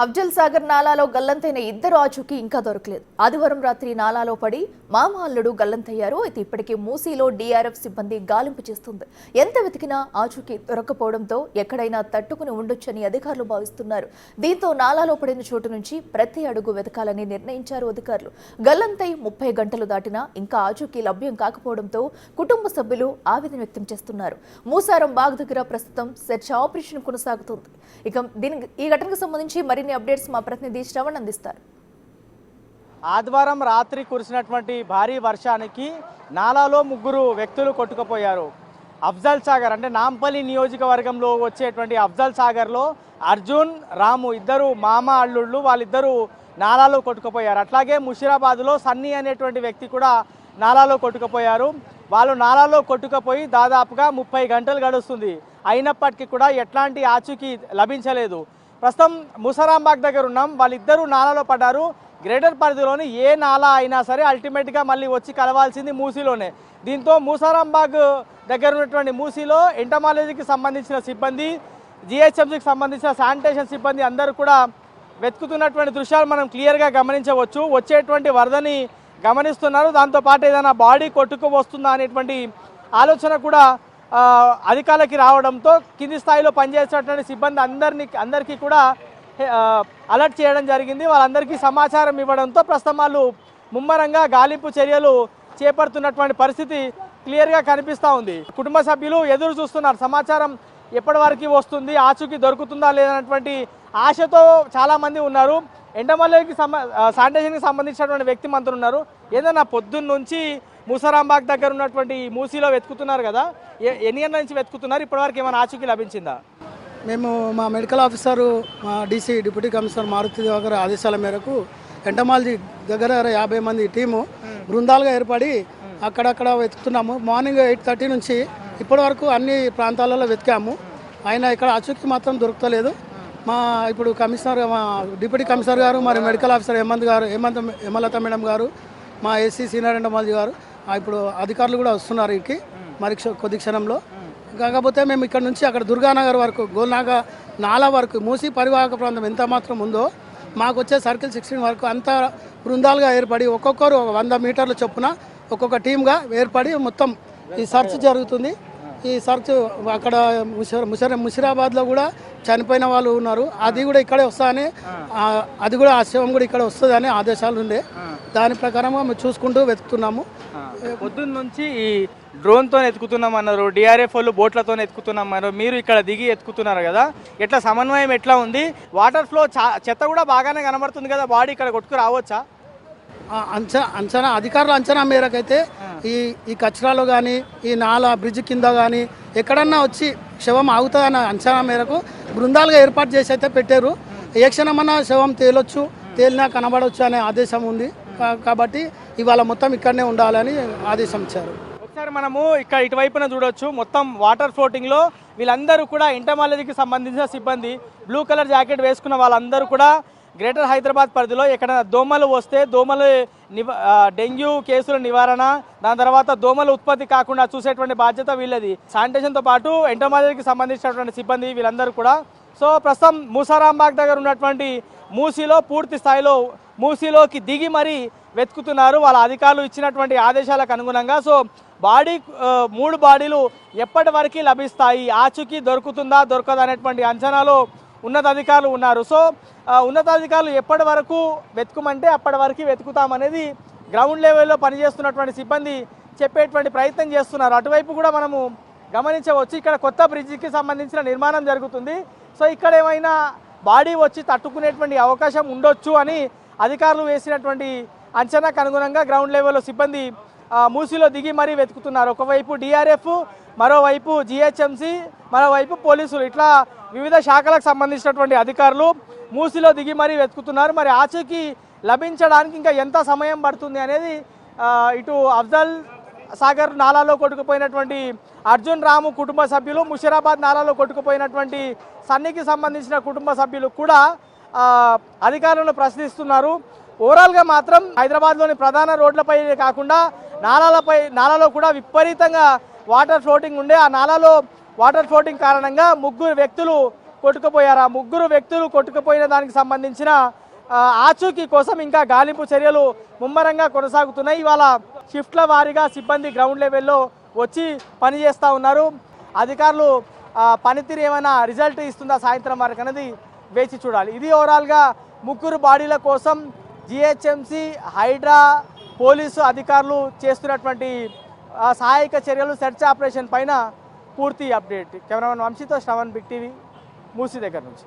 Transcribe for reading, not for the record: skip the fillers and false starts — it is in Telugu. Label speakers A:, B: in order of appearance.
A: అఫ్జల్ సాగర్ నాలాలో గల్లంతైన ఇద్దరు ఆచూకీ ఇంకా దొరకలేదు. ఆదివారం రాత్రి నాలాలో పడి మామ అల్లుడు గల్లంతయ్యారు. అయితే ఇప్పటికే మూసీలో డీఆర్ఎఫ్ సిబ్బంది గాలింపు చేస్తుంది. ఎంత వెతికినా ఆచూకీ దొరకపోవడంతో ఎక్కడైనా తట్టుకుని ఉండొచ్చని అధికారులు భావిస్తున్నారు. దీంతో నాలాలో పడిన చోటు నుంచి ప్రతి అడుగు వెతకాలని నిర్ణయించారు అధికారులు. గల్లంతై 30 గంటలు దాటినా ఇంకా ఆచూకీ లభ్యం కాకపోవడంతో కుటుంబ సభ్యులు ఆవేదన వ్యక్తం చేస్తున్నారు. మూసారం బాగ్ దగ్గర ప్రస్తుతం సెర్చ్ ఆపరేషన్ కొనసాగుతుంది. ఇక ఈ ఘటనకు సంబంధించి మరిన్ని అప్డేట్స్ మా ప్రతినిధి శ్రవణ్ అందిస్తారు.
B: ఆదివారం రాత్రి కురిసినటువంటి భారీ వర్షానికి నాలాలో 3 వ్యక్తులు కొట్టుకుపోయారు. అఫ్జల్ సాగర్ అంటే నాంపల్లి నియోజకవర్గంలో వచ్చేటువంటి అఫ్జల్ సాగర్లో అర్జున్, రాము ఇద్దరు మామ అల్లుళ్ళు, వాళ్ళిద్దరూ నాలాలో కొట్టుకుపోయారు. అట్లాగే ముషిరాబాద్లో సన్నీ అనేటువంటి వ్యక్తి కూడా నాలాలో కొట్టుకుపోయారు. వాళ్ళు నాలాలో కొట్టుకుపోయి దాదాపుగా 30 గంటలు గడుస్తుంది. అయినప్పటికీ కూడా ఎట్లాంటి ఆచూకీ లభించలేదు. ప్రస్తుతం ముసరాంబాగ్ దగ్గర ఉన్నాం. వాళ్ళిద్దరూ నాలాలో పడ్డారు. గ్రేటర్ పరిధిలోని ఏ నాలా అయినా సరే అల్టిమేట్గా మళ్ళీ వచ్చి కలవాల్సింది మూసీలోనే. దీంతో మూసారాంబాగ్ దగ్గర ఉన్నటువంటి మూసీలో ఎంటమాలజీకి సంబంధించిన సిబ్బంది, జిహెచ్ఎంసీకి సంబంధించిన శానిటేషన్ సిబ్బంది అందరూ కూడా వెతుకుతున్నటువంటి దృశ్యాలు మనం క్లియర్గా గమనించవచ్చు. వచ్చేటువంటి వరదని గమనిస్తున్నారు. దాంతోపాటు ఏదైనా బాడీ కొట్టుకు వస్తుందా అనేటువంటి ఆలోచన కూడా అధికారులకి రావడంతో కింది స్థాయిలో పనిచేసేటువంటి సిబ్బంది అందరికీ కూడా అలర్ట్ చేయడం జరిగింది. వాళ్ళందరికీ సమాచారం ఇవ్వడంతో ప్రస్తుతం వాళ్ళు ముమ్మరంగా గాలింపు చర్యలు చేపడుతున్నటువంటి పరిస్థితి క్లియర్గా కనిపిస్తూ ఉంది. కుటుంబ సభ్యులు ఎదురు చూస్తున్నారు. సమాచారం ఎప్పటి వరకు వస్తుంది, ఆచూకీ దొరుకుతుందా లేదన్నటువంటి ఆశతో చాలామంది ఉన్నారు. ఎండమల్లకి శానిటేషన్కి సంబంధించినటువంటి వ్యక్తి మంత్రులు ఉన్నారు. ఏదైనా పొద్దున్న నుంచి ముసరాంబాగ్ దగ్గర ఉన్నటువంటి మూసీలో వెతుకుతున్నారు కదా, ఎన్ని గంటల నుంచి వెతుకుతున్నారు? ఇప్పటివరకు ఏమైనా ఆచూకీ లభించిందా?
C: మేము మా మెడికల్ ఆఫీసరు, మా డీసీ డిప్యూటీ కమిషనర్ మారుతి గారి ఆదేశాల మేరకు ఎంటమాలజీ దగ్గర 50 మంది టీము బృందాలుగా ఏర్పడి అక్కడక్కడ వెతుకుతున్నాము. మార్నింగ్ 8:30 నుంచి ఇప్పటి వరకు అన్ని ప్రాంతాలలో వెతికాము. అయినా ఇక్కడ ఆచూకీ మాత్రం దొరకలేదు. మా ఇప్పుడు కమిషనర్, మా డిప్యూటీ కమిషనర్ గారు, మరి మెడికల్ ఆఫీసర్ హేమలత మేడం గారు, మా ఏసీ సీనియర్ ఎంటమాలజీ గారు, ఇప్పుడు అధికారులు కూడా వస్తున్నారు ఇక్కడికి మరి కొద్ది క్షణంలో. కాకపోతే మేము ఇక్కడ నుంచి అక్కడ దుర్గానగర్ వరకు, గోల్నాగా నాలా వరకు, మూసీ పరివాహక ప్రాంతం ఎంత మాత్రం ఉందో మాకు వచ్చే సర్కిల్ 16 వరకు అంతా బృందాలుగా ఏర్పడి ఒక్కొక్కరు 100 మీటర్ల చొప్పున ఒక్కొక్క టీమ్గా ఏర్పడి మొత్తం ఈ సర్చ్ జరుగుతుంది. ఈ సర్చ్ అక్కడ ముషిరాబాద్లో కూడా చనిపోయిన వాళ్ళు ఉన్నారు. అది కూడా ఇక్కడే వస్తాయని, అది కూడా ఆ శవం కూడా ఇక్కడ వస్తుందని ఆదేశాలు ఉండే. దాని ప్రకారం మేము చూసుకుంటూ వెతుకుతున్నాము.
B: పొద్దున్న నుంచి ఈ డ్రోన్తో ఎత్తుకుతున్నాం అన్నారు, డిఆర్ఎఫ్ వాళ్ళు బోట్లతో ఎత్తుకుతున్నామన్నారు. మీరు ఇక్కడ దిగి ఎత్తుకుతున్నారు కదా, ఎట్లా సమన్వయం ఎట్లా ఉంది? వాటర్ ఫ్లో చెత్త కూడా బాగానే కనబడుతుంది కదా, బాడీ ఇక్కడ కొట్టుకు రావచ్చా?
C: అంచనా అధికారుల అంచనా మేరకైతే ఈ కచరాలో కానీ, ఈ నాలా బ్రిడ్జ్ కింద కానీ ఎక్కడన్నా వచ్చి శవం ఆగుతుందన్న అంచనా మేరకు బృందాలుగా ఏర్పాటు చేసి అయితే పెట్టారు. ఏ క్షణమన్నా శవం తేలొచ్చు, తేలినా కనబడవచ్చు అనే ఆదేశం ఉంది. కాబట్టి ఇవాళ మొత్తం ఇక్కడనే ఉండాలని ఆదేశం ఇచ్చారు.
B: ఒకసారి మనము ఇక్కడ ఇటువైపున చూడొచ్చు. మొత్తం వాటర్ ఫ్లోటింగ్లో వీళ్ళందరూ కూడా ఎంటమాలజీకి సంబంధించిన సిబ్బంది, బ్లూ కలర్ జాకెట్ వేసుకున్న వాళ్ళందరూ కూడా గ్రేటర్ హైదరాబాద్ పరిధిలో ఎక్కడైనా దోమలు వస్తే దోమలు డెంగ్యూ కేసుల నివారణ, దాని తర్వాత దోమలు ఉత్పత్తి కాకుండా చూసేటువంటి బాధ్యత వీళ్ళది. శానిటేషన్తో పాటు ఎంటమాలజీకి సంబంధించినటువంటి సిబ్బంది వీళ్ళందరూ కూడా. సో ప్రస్తుతం మూసారాంబాగ్ దగ్గర ఉన్నటువంటి మూసీలో పూర్తి స్థాయిలో మూసీలోకి దిగి మరీ వెతుకుతున్నారు వాళ్ళ అధికారులు ఇచ్చినటువంటి ఆదేశాలకు అనుగుణంగా. సో 3 బాడీలు ఎప్పటి వరకు లభిస్తాయి, ఆచూకీ దొరుకుతుందా దొరకదా అనేటువంటి అంచనాలో ఉన్నతాధికారులు ఉన్నారు. సో ఉన్నతాధికారులు ఎప్పటి వరకు వెతుకుమంటే అప్పటి వరకు వెతుకుతామనేది గ్రౌండ్ లెవెల్లో పనిచేస్తున్నటువంటి సిబ్బంది చెప్పేటువంటి ప్రయత్నం చేస్తున్నారు. అటువైపు కూడా మనము గమనించవచ్చు. ఇక్కడ కొత్త బ్రిడ్జికి సంబంధించిన నిర్మాణం జరుగుతుంది. సో ఇక్కడ ఏమైనా బాడీ వచ్చి తట్టుకునేటువంటి అవకాశం ఉండొచ్చు అని అధికారులు వేసినటువంటి అంచనాకు అనుగుణంగా గ్రౌండ్ లెవెల్లో సిబ్బంది మూసీలో దిగి మరీ వెతుకుతున్నారు. ఒకవైపు డిఆర్ఎఫ్, మరోవైపు జిహెచ్ఎంసీ, మరోవైపు పోలీసులు, ఇట్లా వివిధ శాఖలకు సంబంధించినటువంటి అధికారులు మూసీలో దిగి మరీ వెతుకుతున్నారు. మరి ఆచూకీ లభించడానికి ఇంకా ఎంత సమయం పడుతుంది అనేది ఇటు అఫ్జల్ సాగర్ నాలాలో కొట్టుకుపోయినటువంటి అర్జున్, రాము కుటుంబ సభ్యులు, ముషిరాబాద్ నాలాలో కొట్టుకుపోయినటువంటి సన్నీకి సంబంధించిన కుటుంబ సభ్యులు కూడా అధికారులను ప్రశ్నిస్తున్నారు. ఓవరాల్గా మాత్రం హైదరాబాద్లోని ప్రధాన రోడ్లపై కాకుండా నాలాలో కూడా విపరీతంగా వాటర్ ఫ్లోటింగ్ ఉండే. ఆ నాలాలో వాటర్ ఫ్లోటింగ్ కారణంగా 3 వ్యక్తులు కొట్టుకుపోయారు. ఆ ముగ్గురు వ్యక్తులు కొట్టుకుపోయిన దానికి సంబంధించిన ఆచూకీ కోసం ఇంకా గాలింపు చర్యలు ముమ్మరంగా కొనసాగుతున్నాయి. ఇవాళ షిఫ్ట్ల వారీగా సిబ్బంది గ్రౌండ్ లెవెల్లో వచ్చి పనిచేస్తూ ఉన్నారు. అధికారులు పనితీరు ఏమైనా రిజల్ట్ ఇస్తుందా సాయంత్రం వరకు అనేది వేచి చూడాలి. ఇది ఓవరాల్గా ముగ్గురు బాడీల కోసం జిహెచ్ఎంసి, హైడ్రా, పోలీసు అధికారులు చేస్తున్నటువంటి సహాయక చర్యలు, సెర్చ్ ఆపరేషన్ పైన పూర్తి అప్డేట్. కెమెరామెన్ వంశీతో శ్రవణ్, బిగ్ టీవీ, మూసీ దగ్గర నుంచి.